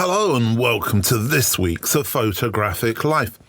Hello and welcome to this week's A Photographic Life.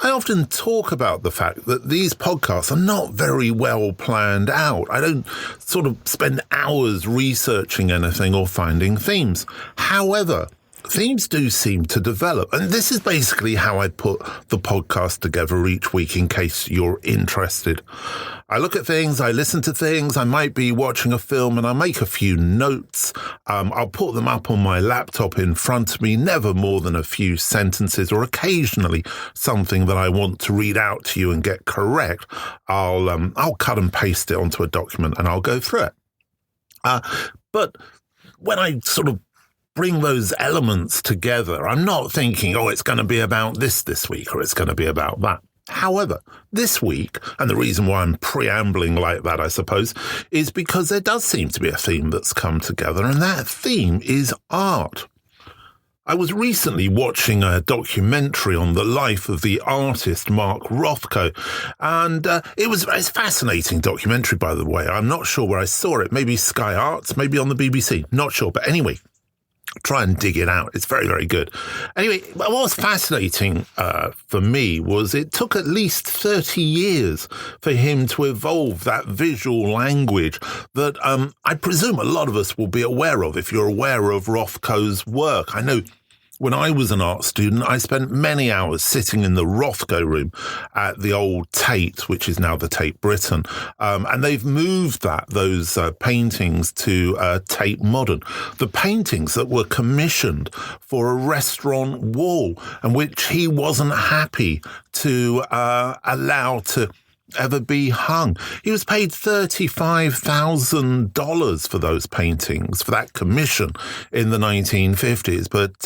I often talk about the fact that these podcasts are not very well planned out. I don't sort of spend hours researching anything or finding themes. However, themes do seem to develop, and this is basically how I put the podcast together each week in case you're interested. I look at things, I listen to things, I might be watching a film and I make a few notes. I'll put them up on my laptop in front of me, never more than a few sentences or occasionally something that I want to read out to you and get correct. I'll cut and paste it onto a document and I'll go through it. But when I sort of bring those elements together, I'm not thinking, it's going to be about this week or it's going to be about that. However, this week, and the reason why I'm preambling like that, I suppose, is because there does seem to be a theme that's come together, and that theme is art. I was recently watching a documentary on the life of the artist Mark Rothko, and it's a fascinating documentary, by the way. I'm not sure where I saw it. Maybe Sky Arts, maybe on the BBC. Not sure. But anyway, try and dig it out. It's very, very good. Anyway, what was fascinating for me was it took at least 30 years for him to evolve that visual language that I presume a lot of us will be aware of if you're aware of Rothko's work. I know when I was an art student, I spent many hours sitting in the Rothko room at the old Tate, which is now the Tate Britain. And they've moved those paintings to Tate Modern. The paintings that were commissioned for a restaurant wall and which he wasn't happy to allow to ever be hung. He was paid $35,000 for those paintings, for that commission in the 1950s. But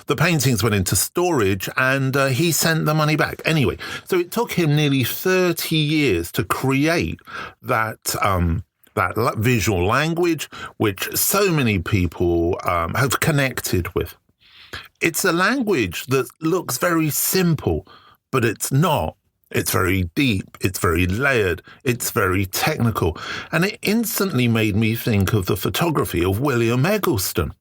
the paintings went into storage and he sent the money back. Anyway, so it took him nearly 30 years to create that visual language, which so many people have connected with. It's a language that looks very simple, but it's not. It's very deep, it's very layered, it's very technical, and it instantly made me think of the photography of William Eggleston.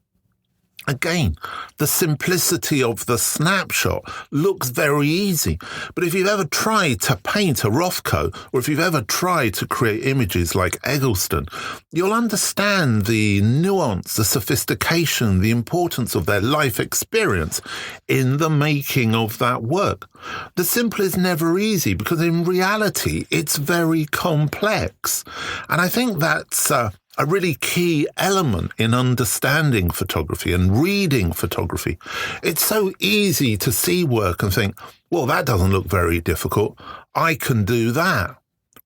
Again, the simplicity of the snapshot looks very easy, but if you've ever tried to paint a Rothko, or if you've ever tried to create images like Eggleston, you'll understand the nuance, the sophistication, the importance of their life experience in the making of that work. The simple is never easy because in reality, it's very complex. And I think that's a really key element in understanding photography and reading photography. It's so easy to see work and think, well, that doesn't look very difficult. I can do that.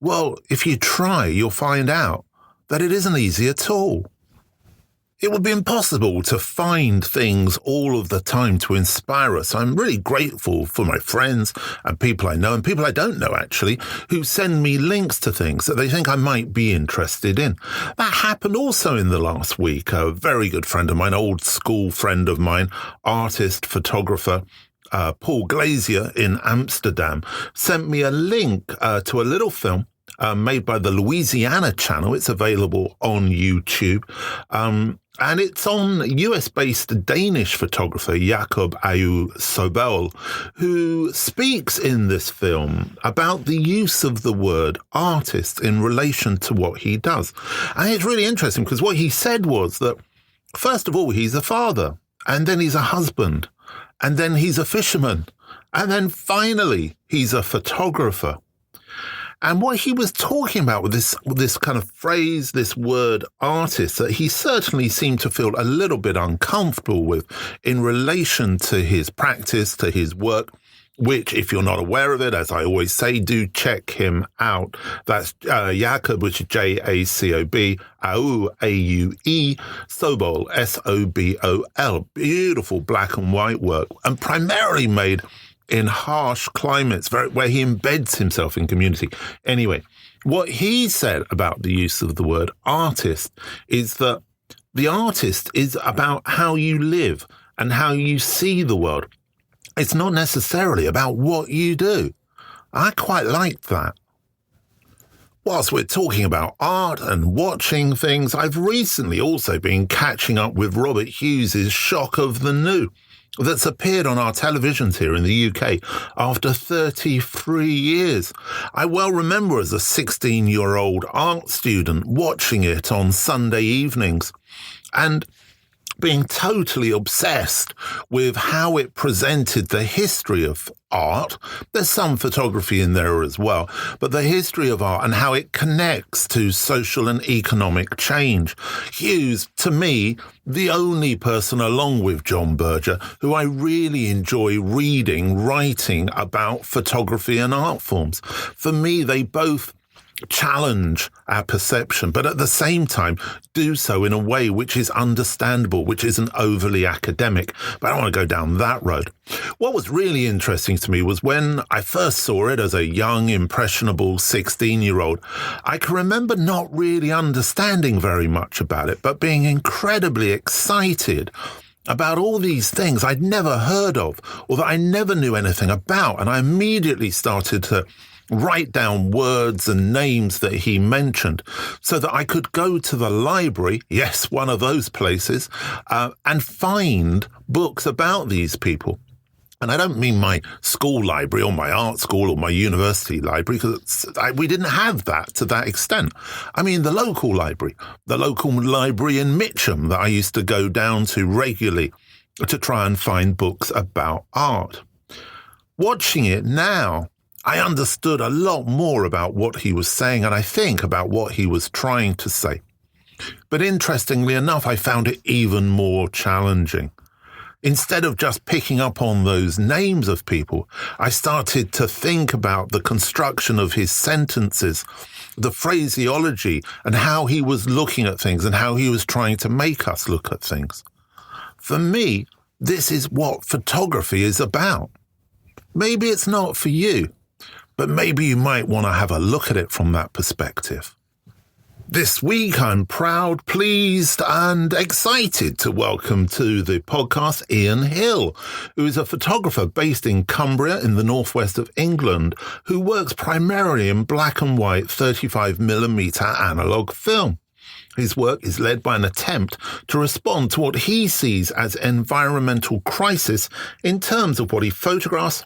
Well, if you try, you'll find out that it isn't easy at all. It would be impossible to find things all of the time to inspire us. I'm really grateful for my friends and people I know and people I don't know, actually, who send me links to things that they think I might be interested in. That happened also in the last week. A very good friend of mine, old school friend of mine, artist, photographer, Paul Glazier in Amsterdam, sent me a link to a little film made by the Louisiana Channel. It's available on YouTube. And it's on US-based Danish photographer Jacob Au Sobel, who speaks in this film about the use of the word artist in relation to what he does. And it's really interesting because what he said was that, first of all, he's a father, and then he's a husband, and then he's a fisherman, and then finally he's a photographer. And what he was talking about with this kind of phrase, this word artist, that he certainly seemed to feel a little bit uncomfortable with in relation to his practice, to his work, which, if you're not aware of it, as I always say, do check him out. That's Jacob, which is Jacob, Au, A-U-E, Sobol, S-O-B-O-L. Beautiful black and white work, and primarily made in harsh climates where he embeds himself in community. Anyway, what he said about the use of the word artist is that the artist is about how you live and how you see the world. It's not necessarily about what you do. I quite like that. Whilst we're talking about art and watching things, I've recently also been catching up with Robert Hughes's Shock of the New. that's appeared on our televisions here in the UK after 33 years. I well remember as a 16-year-old art student watching it on Sunday evenings and being totally obsessed with how it presented the history of art. There's some photography in there as well, but the history of art and how it connects to social and economic change. Hugh's, to me, the only person along with John Berger who I really enjoy writing about photography and art forms. For me, they both challenge our perception, but at the same time do so in a way which is understandable, which isn't overly academic. But I don't want to go down that road. What was really interesting to me was when I first saw it as a young, impressionable 16-year-old, I can remember not really understanding very much about it, but being incredibly excited about all these things I'd never heard of or that I never knew anything about. And I immediately started to write down words and names that he mentioned so that I could go to the library, yes, one of those places, and find books about these people. And I don't mean my school library or my art school or my university library, because we didn't have that to that extent. I mean the local library in Mitcham that I used to go down to regularly to try and find books about art. Watching it now, I understood a lot more about what he was saying, and I think about what he was trying to say. But interestingly enough, I found it even more challenging. Instead of just picking up on those names of people, I started to think about the construction of his sentences, the phraseology, and how he was looking at things and how he was trying to make us look at things. For me, this is what photography is about. Maybe it's not for you, but maybe you might want to have a look at it from that perspective. This week, I'm proud, pleased, and excited to welcome to the podcast Ian Hill, who is a photographer based in Cumbria in the northwest of England, who works primarily in black and white 35mm analog film. His work is led by an attempt to respond to what he sees as environmental crisis in terms of what he photographs,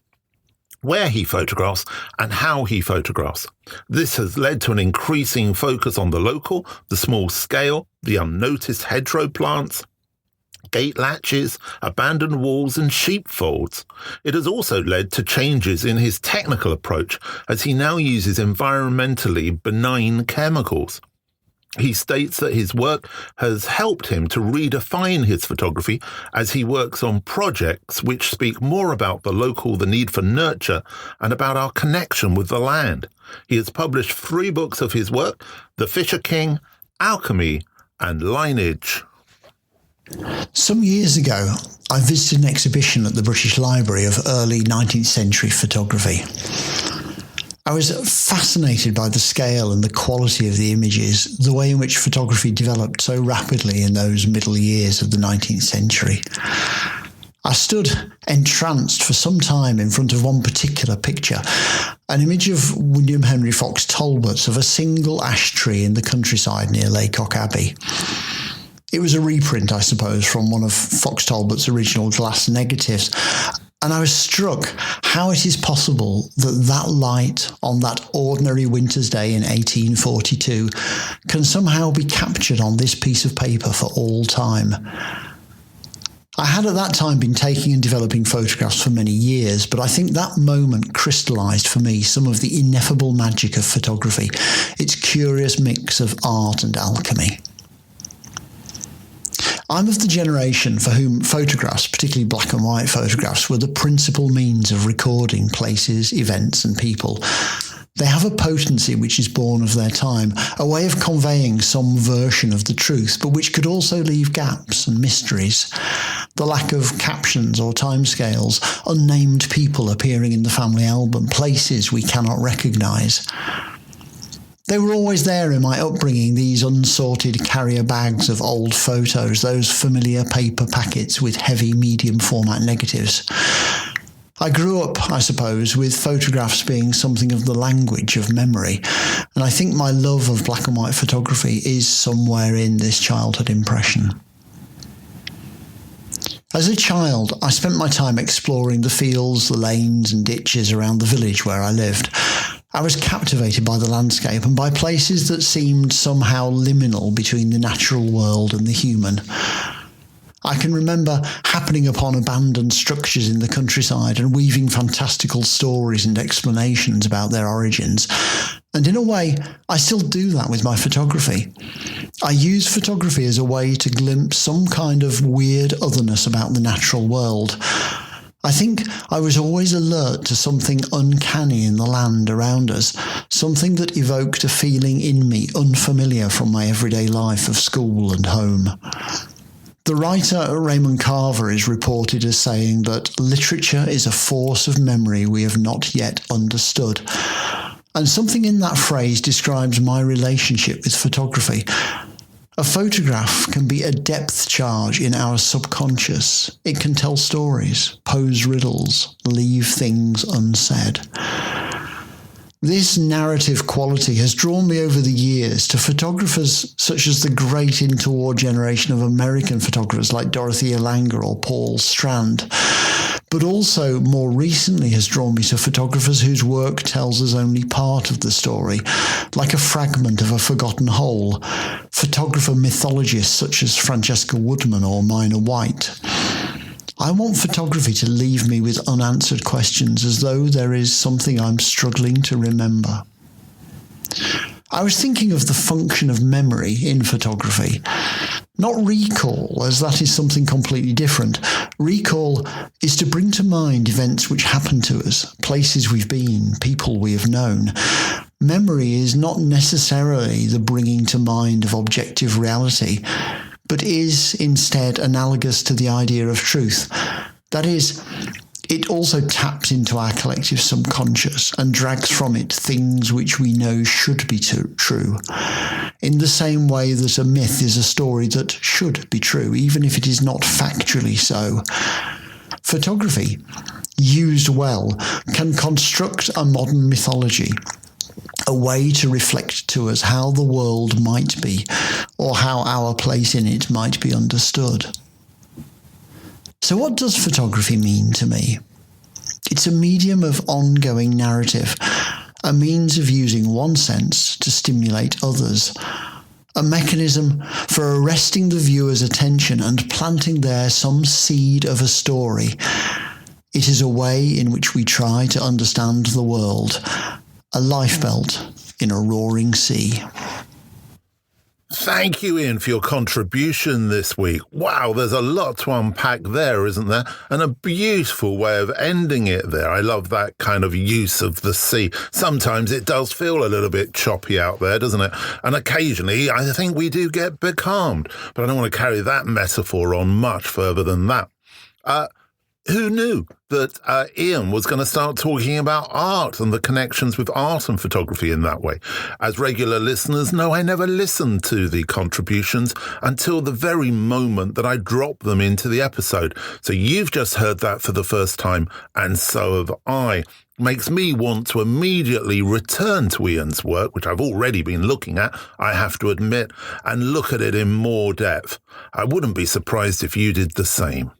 where he photographs, and how he photographs. This has led to an increasing focus on the local, the small scale, the unnoticed hedgerow plants, gate latches, abandoned walls and sheepfolds. It has also led to changes in his technical approach as he now uses environmentally benign chemicals. He states that his work has helped him to redefine his photography as he works on projects which speak more about the local, the need for nurture, and about our connection with the land. He has published 3 books of his work: The Fisher King, Alchemy, and Lineage. Some years ago, I visited an exhibition at the British Library of early 19th century photography. I was fascinated by the scale and the quality of the images, the way in which photography developed so rapidly in those middle years of the 19th century. I stood entranced for some time in front of one particular picture, an image of William Henry Fox Talbot's of a single ash tree in the countryside near Laycock Abbey. It was a reprint, I suppose, from one of Fox Talbot's original glass negatives. And I was struck how it is possible that that light on that ordinary winter's day in 1842 can somehow be captured on this piece of paper for all time. I had at that time been taking and developing photographs for many years, but I think that moment crystallised for me some of the ineffable magic of photography, its curious mix of art and alchemy. I'm of the generation for whom photographs, particularly black and white photographs, were the principal means of recording places, events and people. They have a potency which is born of their time, a way of conveying some version of the truth, but which could also leave gaps and mysteries. The lack of captions or timescales, unnamed people appearing in the family album, places we cannot recognise. They were always there in my upbringing, these unsorted carrier bags of old photos, those familiar paper packets with heavy medium format negatives. I grew up, I suppose, with photographs being something of the language of memory, and I think my love of black and white photography is somewhere in this childhood impression. As a child, I spent my time exploring the fields, the lanes and ditches around the village where I lived. I was captivated by the landscape and by places that seemed somehow liminal between the natural world and the human. I can remember happening upon abandoned structures in the countryside and weaving fantastical stories and explanations about their origins. And in a way, I still do that with my photography. I use photography as a way to glimpse some kind of weird otherness about the natural world. I think I was always alert to something uncanny in the land around us, something that evoked a feeling in me unfamiliar from my everyday life of school and home. The writer Raymond Carver is reported as saying that literature is a force of memory we have not yet understood. And something in that phrase describes my relationship with photography. A photograph can be a depth charge in our subconscious. It can tell stories, pose riddles, leave things unsaid. This narrative quality has drawn me over the years to photographers such as the great interwar generation of American photographers like Dorothea Lange or Paul Strand, but also more recently has drawn me to photographers whose work tells us only part of the story, like a fragment of a forgotten whole, photographer mythologists such as Francesca Woodman or Mina White. I want photography to leave me with unanswered questions as though there is something I'm struggling to remember. I was thinking of the function of memory in photography. Not recall, as that is something completely different. Recall is to bring to mind events which happened to us, places we've been, people we have known. Memory is not necessarily the bringing to mind of objective reality, but is instead analogous to the idea of truth. That is, it also taps into our collective subconscious and drags from it things which we know should be true, in the same way that a myth is a story that should be true, even if it is not factually so. Photography, used well, can construct a modern mythology, a way to reflect to us how the world might be, or how our place in it might be understood. So what does photography mean to me? It's a medium of ongoing narrative, a means of using one sense to stimulate others, a mechanism for arresting the viewer's attention and planting there some seed of a story. It is a way in which we try to understand the world, a lifebelt in a roaring sea. Thank you, Ian, for your contribution this week. Wow, there's a lot to unpack there, isn't there? And a beautiful way of ending it there. I love that kind of use of the sea. Sometimes it does feel a little bit choppy out there, doesn't it? And occasionally, I think we do get becalmed. But I don't want to carry that metaphor on much further than that. Who knew that Ian was going to start talking about art and the connections with art and photography in that way? As regular listeners know, I never listened to the contributions until the very moment that I dropped them into the episode. So you've just heard that for the first time, and so have I. Makes me want to immediately return to Ian's work, which I've already been looking at, I have to admit, and look at it in more depth. I wouldn't be surprised if you did the same.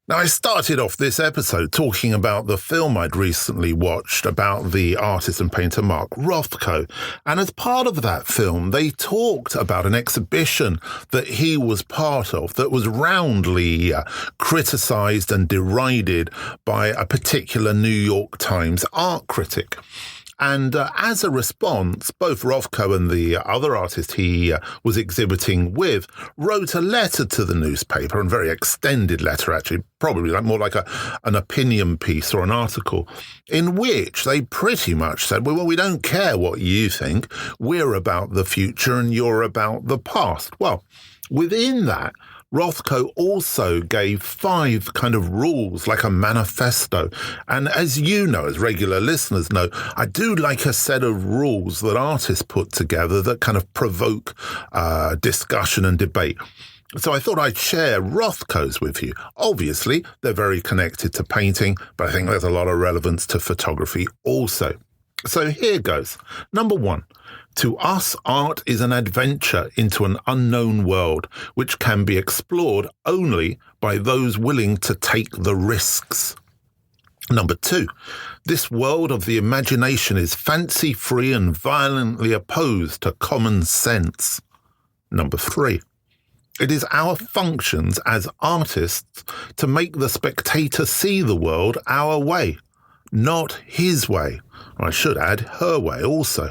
Now, I started off this episode talking about the film I'd recently watched about the artist and painter Mark Rothko. And as part of that film, they talked about an exhibition that he was part of that was roundly criticised and derided by a particular New York Times art critic. And as a response, both Rothko and the other artist he was exhibiting with wrote a letter to the newspaper, a very extended letter, actually, probably more like an opinion piece or an article, in which they pretty much said, well, we don't care what you think. We're about the future and you're about the past. Well, within that, Rothko also gave 5 kind of rules, like a manifesto. And as you know, as regular listeners know, I do like a set of rules that artists put together that kind of provoke discussion and debate. So I thought I'd share Rothko's with you. Obviously, they're very connected to painting, but I think there's a lot of relevance to photography also. So here goes. Number 1. To us, art is an adventure into an unknown world, which can be explored only by those willing to take the risks. Number 2, this world of the imagination is fancy-free and violently opposed to common sense. Number 3, it is our functions as artists to make the spectator see the world our way, not his way. I should add, her way also.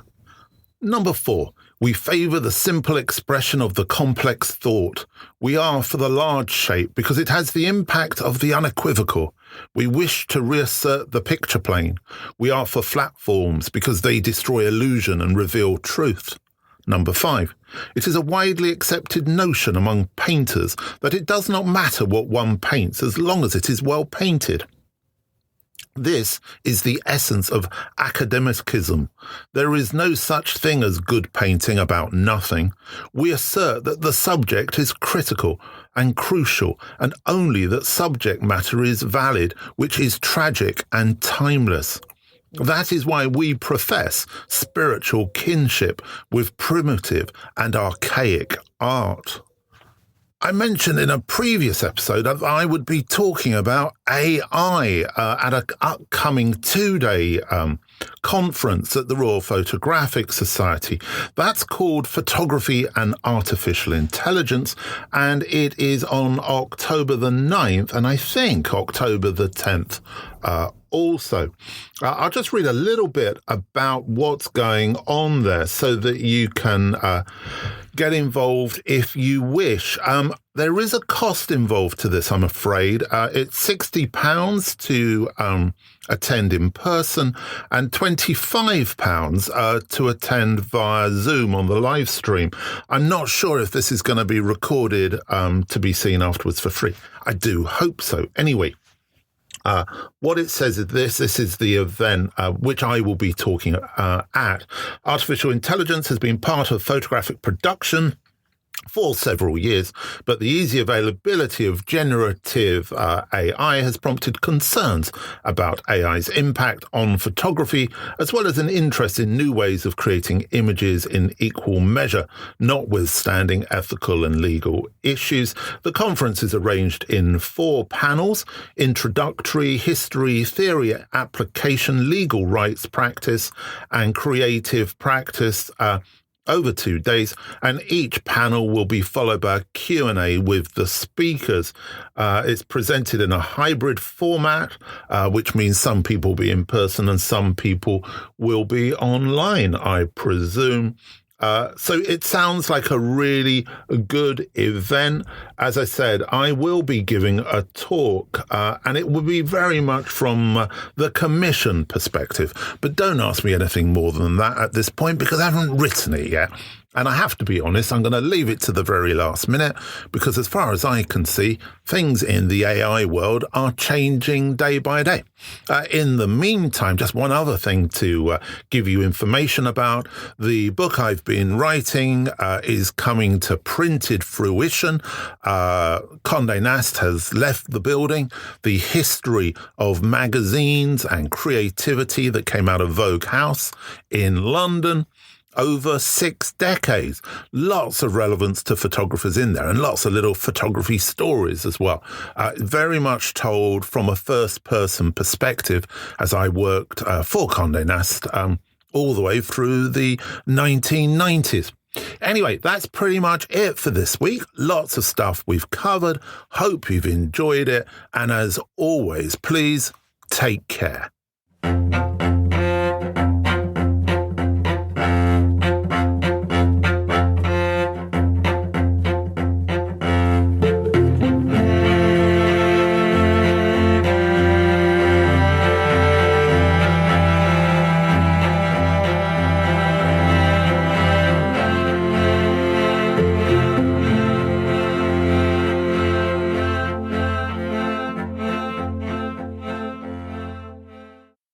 Number 4, we favour the simple expression of the complex thought. We are for the large shape because it has the impact of the unequivocal. We wish to reassert the picture plane. We are for flat forms because they destroy illusion and reveal truth. Number 5, it is a widely accepted notion among painters that it does not matter what one paints as long as it is well painted. This is the essence of academicism. There is no such thing as good painting about nothing. We assert that the subject is critical and crucial, and only that subject matter is valid, which is tragic and timeless. That is why we profess spiritual kinship with primitive and archaic art. I mentioned in a previous episode that I would be talking about AI at an upcoming 2-day conference at the Royal Photographic Society. That's called Photography and Artificial Intelligence, and it is on October the 9th and I think October the 10th also. I'll just read a little bit about what's going on there so that you can get involved if you wish. There is a cost involved to this, I'm afraid. It's £60 to attend in person and £25 to attend via Zoom on the live stream. I'm not sure if this is going to be recorded to be seen afterwards for free. I do hope so. Anyway, what it says is this is the event which I will be talking at. Artificial intelligence has been part of photographic production for several years, but the easy availability of generative AI has prompted concerns about AI's impact on photography, as well as an interest in new ways of creating images in equal measure, notwithstanding ethical and legal issues. The conference is arranged in 4 panels: introductory, history, theory, application, legal rights practice, and creative practice, over 2 days, and each panel will be followed by a Q&A with the speakers. It's presented in a hybrid format, which means some people will be in person and some people will be online, I presume. So it sounds like a really good event. As I said, I will be giving a talk, and it will be very much from the commission perspective. But don't ask me anything more than that at this point, because I haven't written it yet. And I have to be honest, I'm going to leave it to the very last minute, because as far as I can see, things in the AI world are changing day by day. In the meantime, just one other thing to give you information about. The book I've been writing is coming to printed fruition. Condé Nast has left the building. The history of magazines and creativity that came out of Vogue House in London. Over 6 decades. Lots of relevance to photographers in there, and lots of little photography stories as well. Very much told from a first-person perspective, as I worked for Condé Nast all the way through the 1990s. Anyway, that's pretty much it for this week. Lots of stuff we've covered. Hope you've enjoyed it. And as always, please take care.